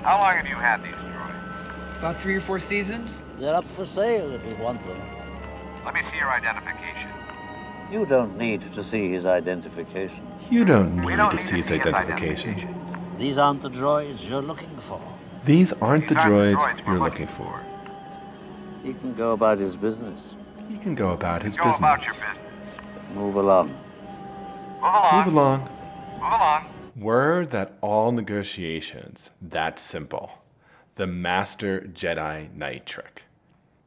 How long have you had these droids? About 3 or 4 seasons. They're up for sale if you want them. Let me see your identification. You don't need to see his identification. You don't We need don't to need see his identification. These aren't the droids you're looking for. These aren't the These aren't droids we're you're looking for. He can go about his business. He can go about his Go business. about your business. Move along. Move along. Move along. Move along. Were that all negotiations that simple? The Master Jedi Knight trick.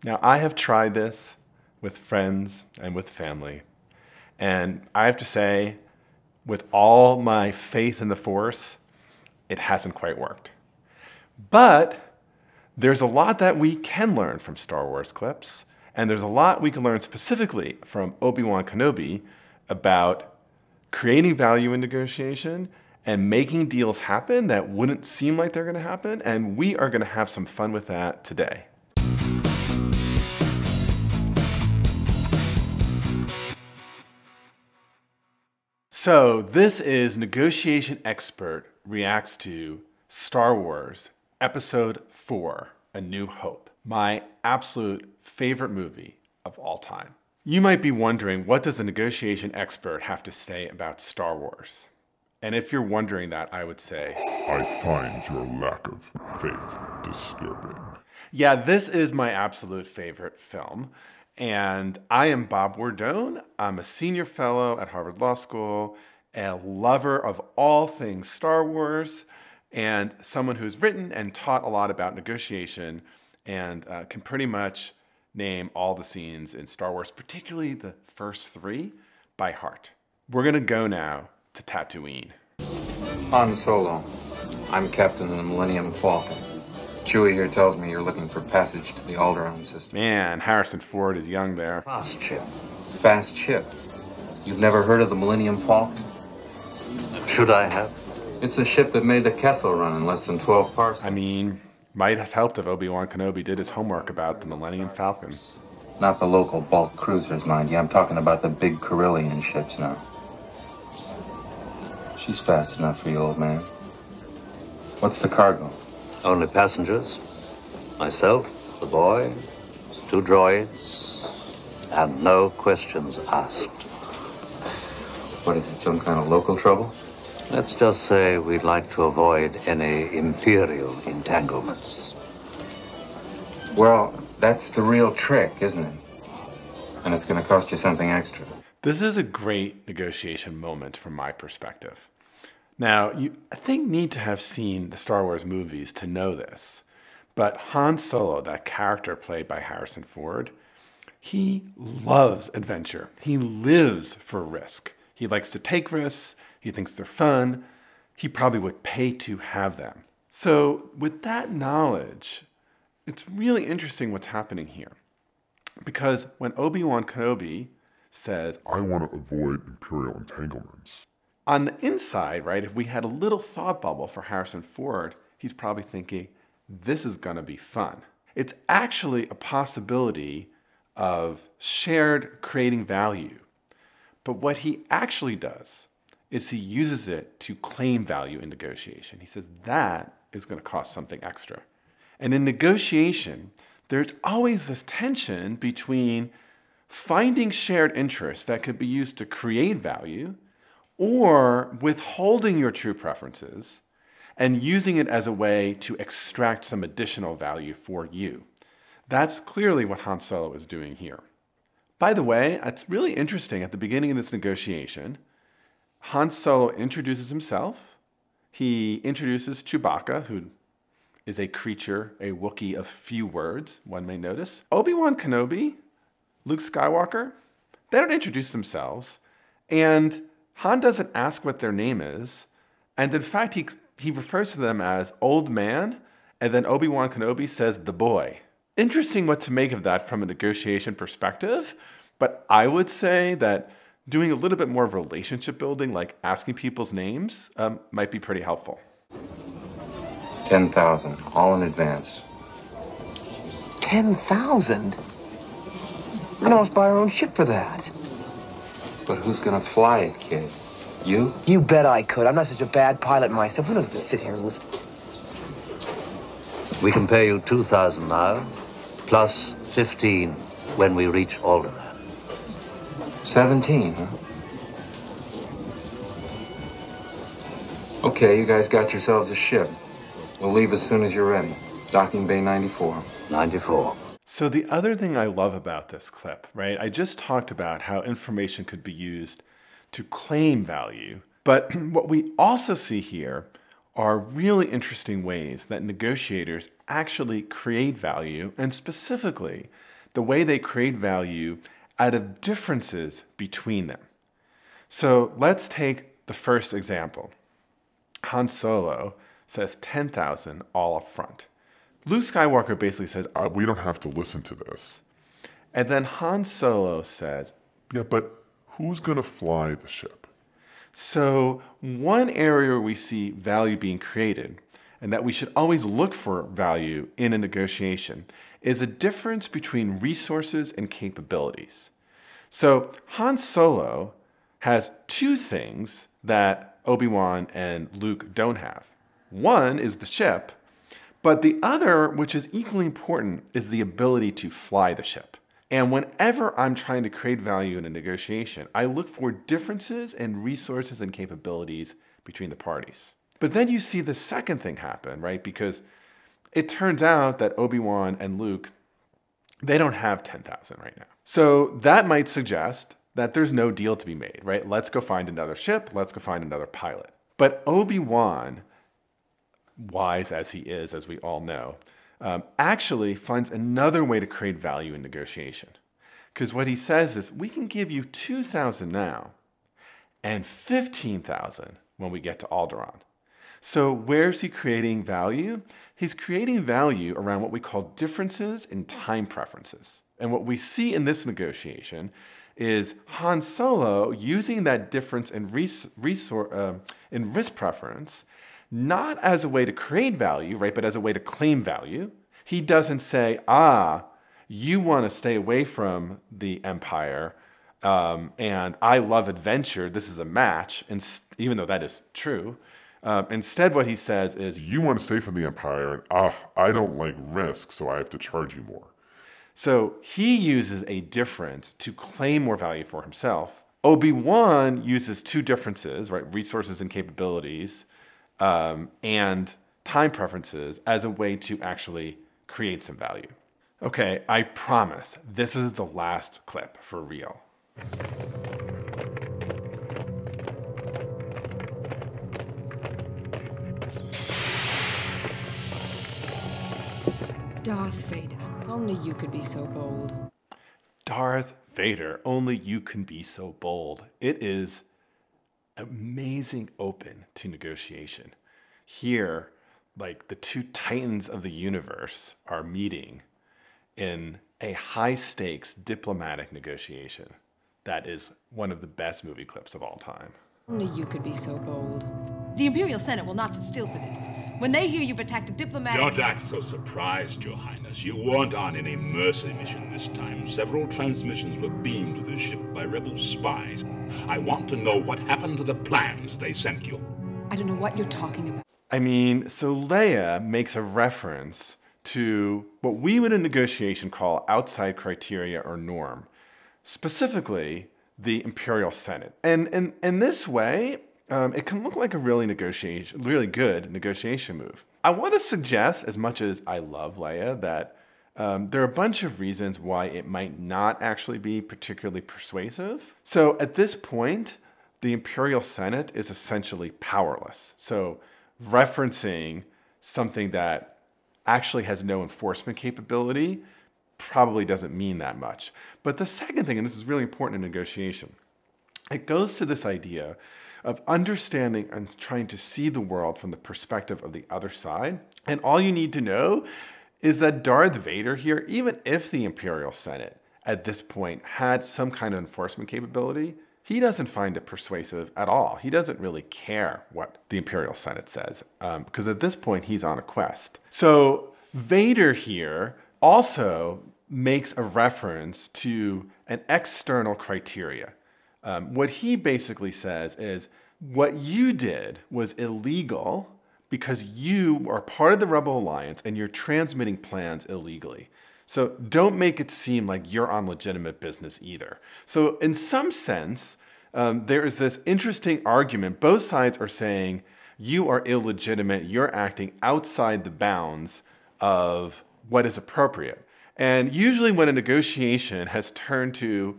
Now, I have tried this with friends and with family, and I have to say, with all my faith in the Force, it hasn't quite worked. But there's a lot that we can learn from Star Wars clips, and there's a lot we can learn specifically from Obi-Wan Kenobi about creating value in negotiation and making deals happen that wouldn't seem like they're going to happen, and we are going to have some fun with that today. So this is Negotiation Expert Reacts to Star Wars Episode 4, A New Hope, my absolute favorite movie of all time. You might be wondering, what does a negotiation expert have to say about Star Wars? And if you're wondering that, I would say, I find your lack of faith disturbing. yeah, this is my absolute favorite film. And I am Bob Bordone. I'm a senior fellow at Harvard Law School, a lover of all things Star Wars, and someone who's written and taught a lot about negotiation and can pretty much name all the scenes in Star Wars, particularly the first 3, by heart. We're going to go now to Tatooine. Han Solo. I'm captain of the Millennium Falcon. Chewie here tells me you're looking for passage to the Alderaan system. Man, Harrison Ford is young there. Fast ship. Fast ship. You've never heard of the Millennium Falcon? Should I have? It's a ship that made the Kessel run in less than 12 parsecs. I mean, might have helped if Obi-Wan Kenobi did his homework about the Millennium Falcon. Not the local bulk cruisers, mind you. I'm talking about the big Corellian ships now. She's fast enough for you, old man. What's the cargo? Only passengers. Myself, the boy, 2 droids, and no questions asked. What is it, some kind of local trouble? Let's just say we'd like to avoid any Imperial entanglements. Well, that's the real trick, isn't it? And it's going to cost you something extra. This is a great negotiation moment from my perspective. Now, you, I think, need to have seen the Star Wars movies to know this, but Han Solo, that character played by Harrison Ford, he loves adventure. He lives for risk. He likes to take risks. He thinks they're fun. He probably would pay to have them. So with that knowledge, it's really interesting what's happening here. Because when Obi-Wan Kenobi says, I want to avoid Imperial entanglements. on the inside, right, if we had a little thought bubble for Harrison Ford, he's probably thinking, this is going to be fun. It's actually a possibility of shared creating value. But what he actually does is he uses it to claim value in negotiation. He says that is going to cost something extra. And in negotiation, there's always this tension between finding shared interests that could be used to create value or withholding your true preferences and using it as a way to extract some additional value for you. That's clearly what Han Solo is doing here. By the way, it's really interesting at the beginning of this negotiation, Han Solo introduces himself. He introduces Chewbacca, who is a creature, a Wookiee of few words, one may notice. Obi-Wan Kenobi, Luke Skywalker, they don't introduce themselves. And Han doesn't ask what their name is. And in fact, he refers to them as old man. And then Obi-Wan Kenobi says the boy. Interesting what to make of that from a negotiation perspective. But I would say that doing a little bit more of relationship building, like asking people's names, might be pretty helpful. 10,000, all in advance. 10,000? We can almost buy our own ship for that. But who's gonna fly it, kid? You? You bet I could. I'm not such a bad pilot myself. We don't have to sit here and listen. We can pay you 2,000 now, plus 15 when we reach Alderaan. 17, huh? Okay, you guys got yourselves a ship. We'll leave as soon as you're ready. Docking Bay 94. 94. So the other thing I love about this clip, right? I just talked about how information could be used to claim value. But what we also see here are really interesting ways that negotiators actually create value, and specifically the way they create value out of differences between them. So let's take the first example. Han Solo says 10,000 all up front. Luke Skywalker basically says, We don't have to listen to this. and then Han Solo says, Yeah, but who's going to fly the ship? so one area where we see value being created, and that we should always look for value in a negotiation, is a difference between resources and capabilities. So Han Solo has two things that Obi-Wan and Luke don't have. One is the ship, but the other, which is equally important, is the ability to fly the ship. And whenever I'm trying to create value in a negotiation, I look for differences in resources and capabilities between the parties. But then you see the second thing happen, right? Because it turns out that Obi-Wan and Luke, they don't have 10,000 right now. So that might suggest that there's no deal to be made, right? Let's go find another ship. Let's go find another pilot. But Obi-Wan, wise as he is, as we all know, actually finds another way to create value in negotiation. Because what he says is, we can give you 2,000 now and 15,000 when we get to Alderaan. So where's he creating value? He's creating value around what we call differences in time preferences. And what we see in this negotiation is Han Solo using that difference in risk preference, not as a way to create value, right, but as a way to claim value. He doesn't say, you want to stay away from the Empire, and I love adventure, this is a match, and even though that is true. Instead, what he says is, You want to stay from the Empire, and I don't like risk, so I have to charge you more. so he uses a difference to claim more value for himself. Obi-Wan uses two differences, right, resources and capabilities, and time preferences as a way to actually create some value. Okay, I promise this is the last clip for real. Darth Vader, only you could be so bold. Darth Vader, only you can be so bold. It is amazing open to negotiation. Here, like the two titans of the universe are meeting in a high stakes diplomatic negotiation. That is one of the best movie clips of all time. Only you could be so bold. The Imperial Senate will not sit still for this. When they hear you've attacked a diplomatic... Don't act so surprised, Your Highness. You weren't on any mercy mission this time. Several transmissions were beamed to the ship by rebel spies. I want to know what happened to the plans they sent you. I don't know what you're talking about. I mean, so Leia makes a reference to what we would in negotiation call outside criteria or norm, specifically the Imperial Senate. And in this way, it can look like a really good negotiation move. I want to suggest, as much as I love Leia, that there are a bunch of reasons why it might not actually be particularly persuasive. So at this point, the Imperial Senate is essentially powerless. So referencing something that actually has no enforcement capability probably doesn't mean that much. But the second thing, and this is really important in negotiation, it goes to this idea of understanding and trying to see the world from the perspective of the other side. And all you need to know is that Darth Vader here, even if the Imperial Senate at this point had some kind of enforcement capability, he doesn't find it persuasive at all. He doesn't really care what the Imperial Senate says, because at this point he's on a quest. So Vader here also makes a reference to an external criteria. What he basically says is, what you did was illegal because you are part of the Rebel Alliance and you're transmitting plans illegally. So don't make it seem like you're on legitimate business either. So in some sense, there is this interesting argument. Both sides are saying you are illegitimate, you're acting outside the bounds of what is appropriate. And usually when a negotiation has turned to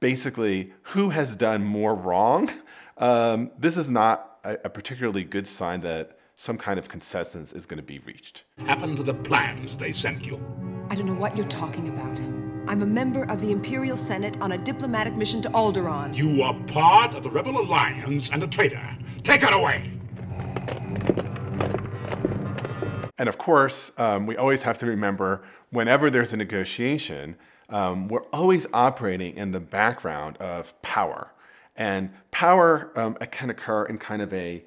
basically who has done more wrong, this is not a particularly good sign that some kind of consensus is going to be reached. Happened to the plans they sent you? I don't know what you're talking about. I'm a member of the Imperial Senate on a diplomatic mission to Alderaan. You are part of the Rebel Alliance and a traitor. Take her away! And of course, we always have to remember, whenever there's a negotiation, we're always operating in the background of power. And power can occur in kind of a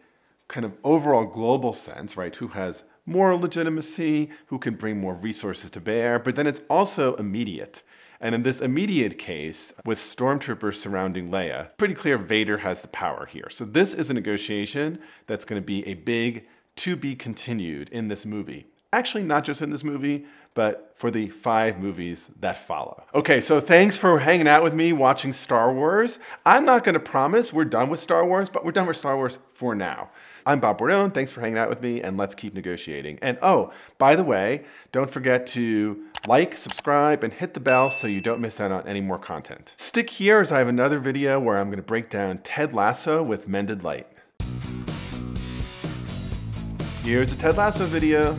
overall global sense, right? Who has more legitimacy, who can bring more resources to bear, but then it's also immediate. And in this immediate case, with stormtroopers surrounding Leia, pretty clear Vader has the power here. So this is a negotiation that's going to be a big to be continued in this movie. Actually, not just in this movie, but for the 5 movies that follow. Okay, so thanks for hanging out with me watching Star Wars. I'm not going to promise we're done with Star Wars, but we're done with Star Wars for now. I'm Bob Bordone. Thanks for hanging out with me, and let's keep negotiating. And oh, by the way, don't forget to like, subscribe, and hit the bell so you don't miss out on any more content. Stick here as I have another video where I'm going to break down Ted Lasso with Mended Light. Here's a Ted Lasso video.